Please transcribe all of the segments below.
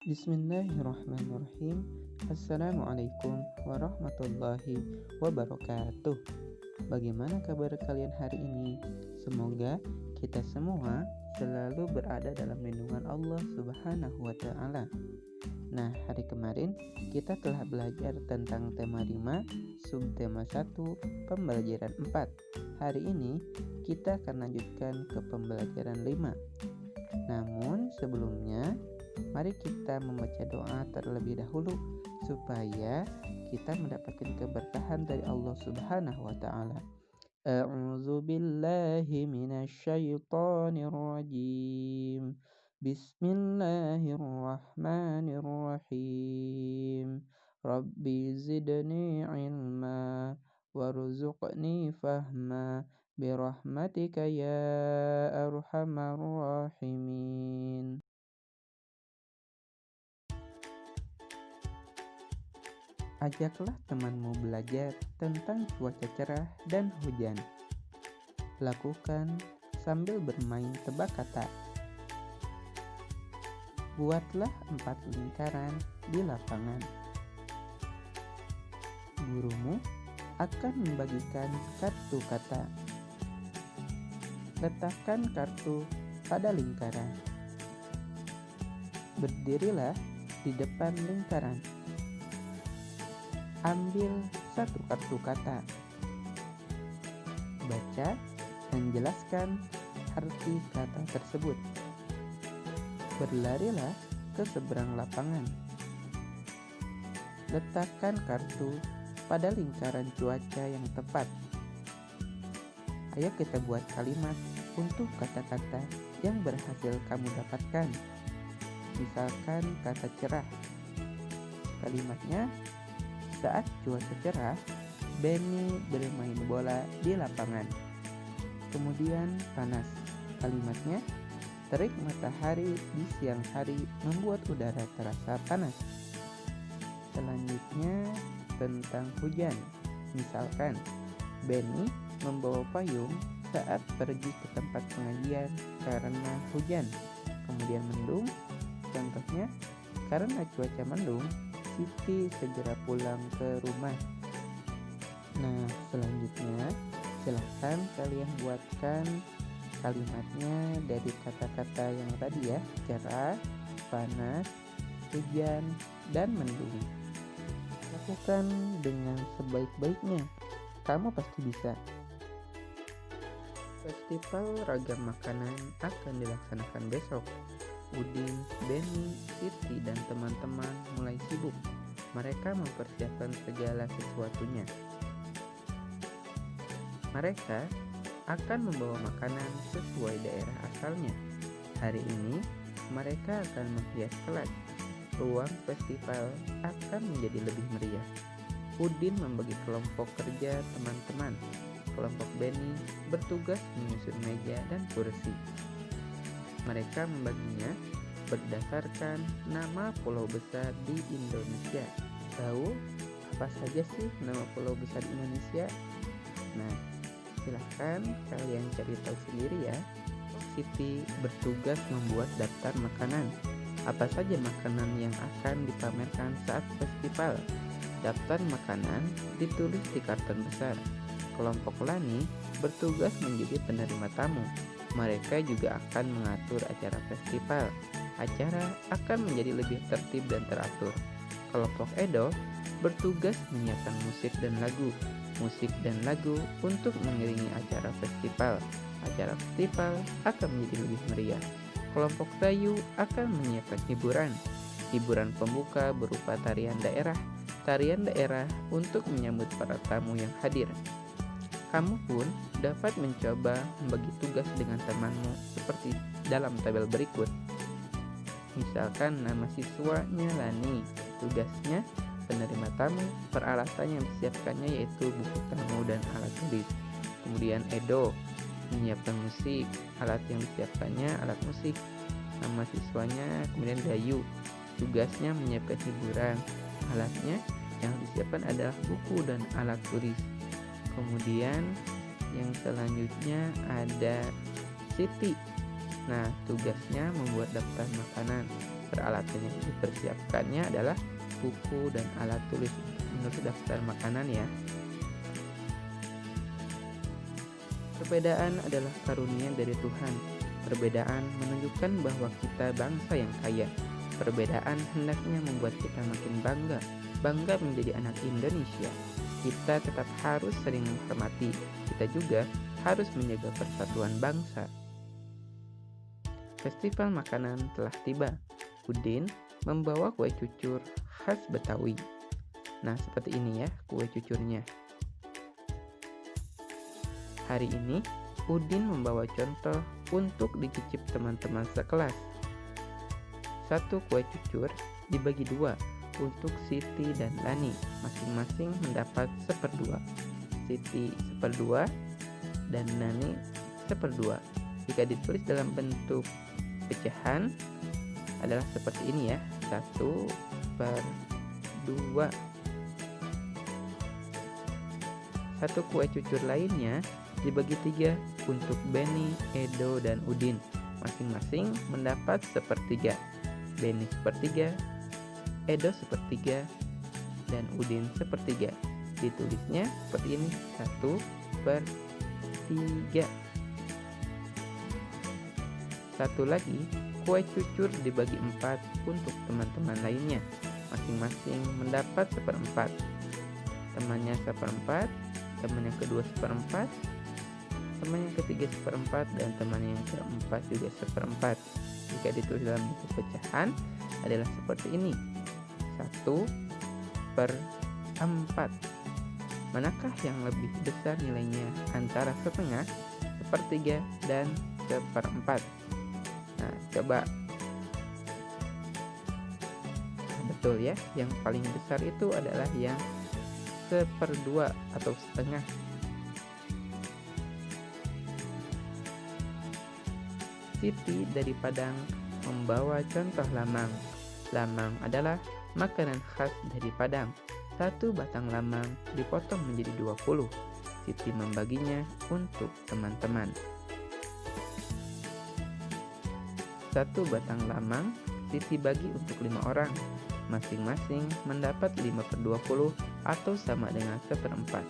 Bismillahirrahmanirrahim. Assalamualaikum warahmatullahi wabarakatuh. Bagaimana kabar kalian hari ini? Semoga kita semua selalu berada dalam lindungan Allah Subhanahu wa Ta'ala. Nah, hari kemarin kita telah belajar tentang tema 5, subtema 1, pembelajaran 4. Hari ini kita akan lanjutkan ke pembelajaran 5. Namun sebelumnya, mari kita membaca doa terlebih dahulu supaya kita mendapatkan keberkahan dari Allah Subhanahu wa Ta'ala. A'udzu billahi minasyaitonir rajim. Bismillahirrahmanirrahim. Rabbi zidni ilma warzuqni fahma birahmatika ya arhamar rahimin. Ajaklah temanmu belajar tentang cuaca cerah dan hujan. Lakukan sambil bermain tebak kata. Buatlah 4 lingkaran di lapangan. Gurumu akan membagikan kartu kata. Letakkan kartu pada lingkaran. Berdirilah di depan lingkaran. Ambil 1 kartu kata. Baca dan jelaskan arti kata tersebut. Berlarilah ke seberang lapangan. Letakkan kartu pada lingkaran cuaca yang tepat. Ayo kita buat kalimat untuk kata-kata yang berhasil kamu dapatkan. Misalkan kata cerah. Kalimatnya, saat cuaca cerah, Benny bermain bola di lapangan. Kemudian panas. Kalimatnya, terik matahari di siang hari membuat udara terasa panas. Selanjutnya tentang hujan. Misalkan, Benny membawa payung saat pergi ke tempat pengajian karena hujan. Kemudian mendung. Contohnya, karena cuaca mendung, Siti segera pulang ke rumah. Nah, selanjutnya silahkan kalian buatkan kalimatnya dari kata-kata yang tadi ya, cerah, panas, hujan, dan mendung. Lakukan dengan sebaik-baiknya. Kamu pasti bisa. Festival ragam makanan akan dilaksanakan besok. Udin, Benny, Siti, dan teman-teman mulai sibuk. Mereka mempersiapkan segala sesuatunya. Mereka akan membawa makanan sesuai daerah asalnya. Hari ini, mereka akan menghias kelas. Ruang festival akan menjadi lebih meriah. Udin membagi kelompok kerja teman-teman. Kelompok Benny bertugas menyusun meja dan kursi. Mereka membaginya berdasarkan nama pulau besar di Indonesia. Tahu apa saja sih nama pulau besar Indonesia? Nah, silahkan kalian cari tahu sendiri ya. Siti bertugas membuat daftar makanan. Apa saja makanan yang akan dipamerkan saat festival? Daftar makanan ditulis di karton besar. Kelompok Lani bertugas menjadi penerima tamu. Mereka juga akan mengatur acara festival. Acara akan menjadi lebih tertib dan teratur. Kelompok Edo bertugas menyiapkan musik dan lagu. Musik dan lagu untuk mengiringi acara festival. Acara festival akan menjadi lebih meriah. Kelompok Tayu akan menyiapkan hiburan. Hiburan pembuka berupa tarian daerah. Tarian daerah untuk menyambut para tamu yang hadir. Kamu pun dapat mencoba membagi tugas dengan temanmu seperti dalam tabel berikut. Misalkan nama siswanya Lani, tugasnya penerima tamu, peralatan yang disiapkannya yaitu buku tamu dan alat tulis. Kemudian Edo, menyiapkan musik, alat yang disiapkannya alat musik. Nama siswanya kemudian Dayu, tugasnya menyiapkan hiburan, alatnya yang disiapkan adalah buku dan alat tulis. Kemudian yang selanjutnya ada Siti. Nah, tugasnya membuat daftar makanan. peralatan yang dipersiapkannya adalah buku dan alat tulis menurut daftar makanan ya. Perbedaan adalah karunia dari Tuhan. Perbedaan menunjukkan bahwa kita bangsa yang kaya. Perbedaan hendaknya membuat kita makin bangga menjadi anak Indonesia. Kita tetap harus saling menghormati. Kita juga harus menjaga persatuan bangsa. Festival makanan telah tiba. Udin membawa kue cucur khas Betawi. Nah, seperti ini ya kue cucurnya. Hari ini, Udin membawa contoh untuk dicicip teman-teman sekelas. Satu kue cucur dibagi dua untuk Siti dan Lani, masing-masing mendapat 1/2. Siti 1/2 dan Lani 1/2. Jika ditulis dalam bentuk pecahan adalah seperti ini ya, 1/2. Satu kue cucur lainnya dibagi 3 untuk Beni, Edo, dan Udin. Masing-masing mendapat 1/3. Beni 1/3, Edo 1/3, dan Udin 1/3. Ditulisnya seperti ini, 1/3. Satu lagi, kue cucur dibagi 4 untuk teman-teman lainnya. Masing-masing mendapat 1/4. Temannya 1/4, teman yang kedua 1/4, teman yang ketiga 1/4, dan teman yang keempat juga 1/4. Jika ditulis dalam bentuk pecahan adalah seperti ini, 1/4. Manakah yang lebih besar nilainya antara 1/2, 1/3, dan 1/4? Nah, coba. Betul ya, yang paling besar itu adalah yang 1/2 atau setengah. Siti dari Padang membawa contoh lamang. Lamang adalah makanan khas dari Padang. 1 batang lamang dipotong menjadi 20. Siti membaginya untuk teman-teman. 1 batang lamang Siti bagi untuk 5 orang. Masing-masing mendapat 5/20 atau sama dengan 1/4.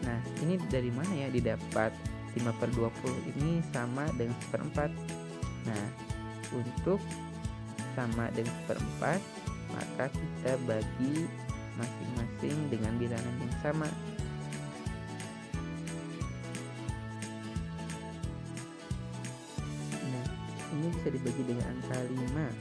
Nah, ini dari mana ya didapat 5/20 ini sama dengan 1/4? Nah, untuk sama dengan 1/4, maka kita bagi masing-masing dengan bilangan yang sama. Nah, ini bisa dibagi dengan angka 5.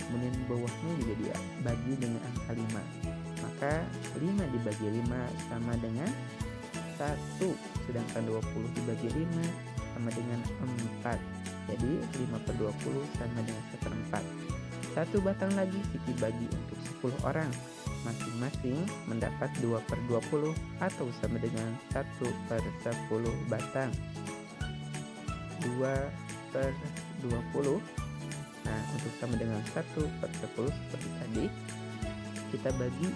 Kemudian bawahnya juga dibagi dengan angka 5. Maka 5 dibagi 5 sama dengan 1, sedangkan 20 dibagi 5 sama dengan 4. Jadi 5/20 sama dengan 1/4. 1 batang lagi Siti bagi untuk 10 orang. Masing-masing mendapat 2/20 atau sama dengan 1/10 batang. 2/20. Nah, untuk sama dengan 1/10 seperti tadi, kita bagi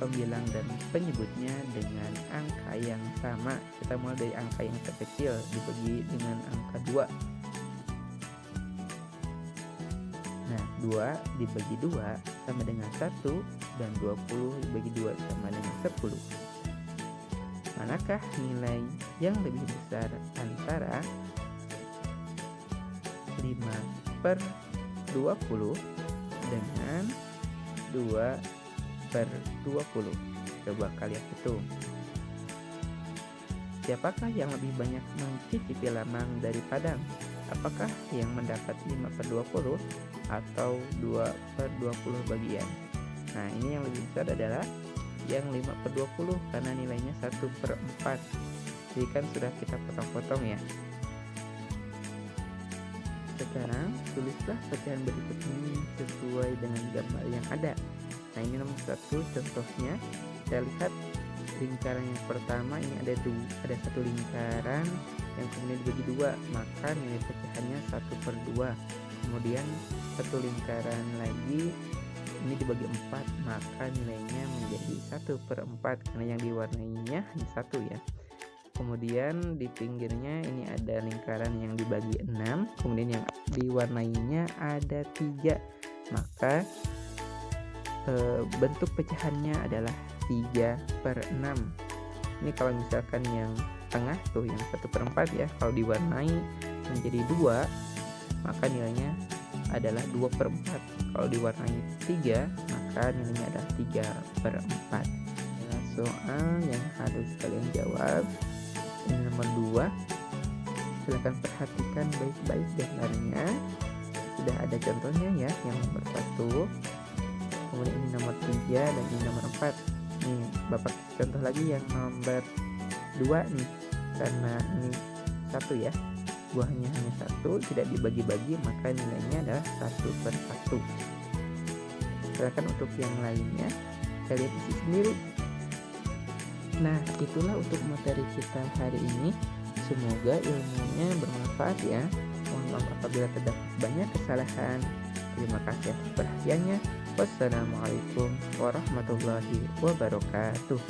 pembilang dan penyebutnya dengan angka yang sama. Kita mulai dari angka yang terkecil dibagi dengan angka 2. Nah, 2 dibagi 2 sama dengan 1, dan 20 dibagi 2 sama dengan 10. Manakah nilai yang lebih besar antara 5/20 dengan 2/20? Coba kalian hitung. Siapakah yang lebih banyak mencicipi lamang dari Padang? Apakah yang mendapat 5/20 atau 2/20 bagian? Nah, ini yang lebih besar adalah yang 5/20 karena nilainya 1/4. Jadi kan sudah kita potong-potong ya. Sekarang tulislah pecahan berikut ini sesuai dengan gambar yang ada. Nah, ini nomor 1 contohnya. Kita lihat lingkaran yang pertama ini ada 1 lingkaran yang kemudian dibagi 2, maka nilai pecahannya 1/2. Kemudian 1 lingkaran lagi ini dibagi 4, maka nilainya menjadi 1/4 karena yang diwarnainya hanya 1 ya. Kemudian di pinggirnya ini ada lingkaran yang dibagi 6, kemudian yang diwarnainya ada 3. Maka bentuk pecahannya adalah 3/6. Ini kalau misalkan yang tengah tuh yang 1/4 ya, kalau diwarnai menjadi 2 maka nilainya adalah 2/4. Kalau diwarnai 3 maka nilainya adalah 3/4. Nah, soal yang harus kalian jawab ini nomor 2. Silakan perhatikan baik-baik gambarnya. Sudah ada contohnya ya, yang nomor 1, kemudian ini nomor 3 dan ini nomor 4. Nih, Bapak contoh lagi yang nomor 2 nih. Karena ini 1 ya, buahnya hanya 1, tidak dibagi-bagi, maka nilainya adalah 1/1. Silakan untuk yang lainnya kalian isi sendiri. Nah, itulah untuk materi kita hari ini. Semoga ilmunya bermanfaat ya. Mohon maaf apabila terdapat banyak kesalahan. Terima kasih atas perhatiannya. Wassalamualaikum warahmatullahi wabarakatuh.